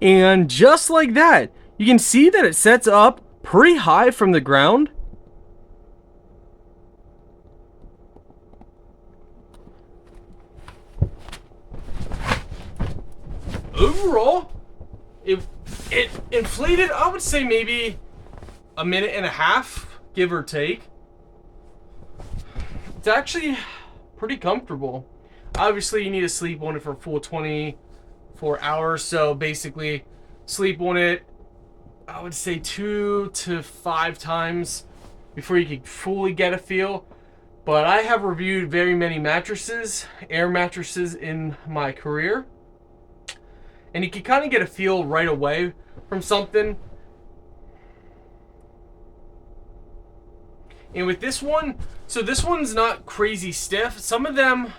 And just like that, you can see that it sets up pretty high from the ground. Overall, it inflated, I would say maybe a minute and a half, give or take. It's actually pretty comfortable. Obviously, you need to sleep on it for a full 24 hours. So basically, sleep on it, I would say 2 to 5 times before you can fully get a feel. But I have reviewed very many mattresses, air mattresses in my career. And you can kind of get a feel right away from something. And with this one, so this one's not crazy stiff. Some of them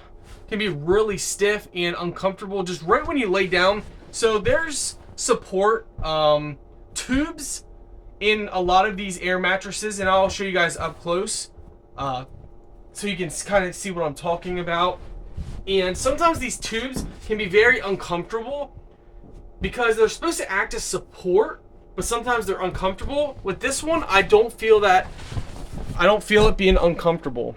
can be really stiff and uncomfortable just right when you lay down. So there's support tubes in a lot of these air mattresses, and I'll show you guys up close so you can kind of see what I'm talking about. And sometimes these tubes can be very uncomfortable because they're supposed to act as support, but sometimes they're uncomfortable. With this one, I don't feel it being uncomfortable.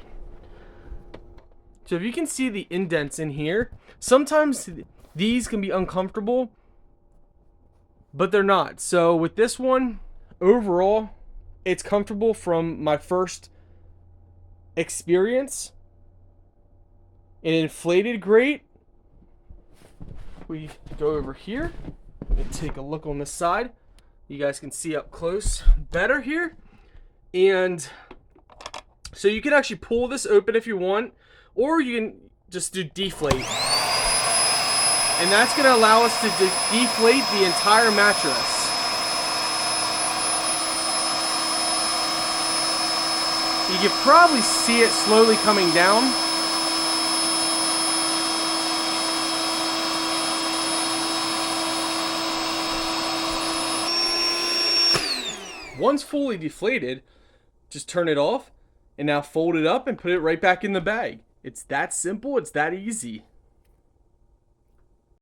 So if you can see the indents in here, sometimes these can be uncomfortable, but they're not. So with this one, overall, it's comfortable from my first experience. It inflated great. We go over here and take a look on this side. You guys can see up close better here. And so you can actually pull this open if you want, or you can just do deflate. And that's going to allow us to deflate the entire mattress. You can probably see it slowly coming down. Once fully deflated, just turn it off and now fold it up and put it right back in the bag. It's that simple, it's that easy.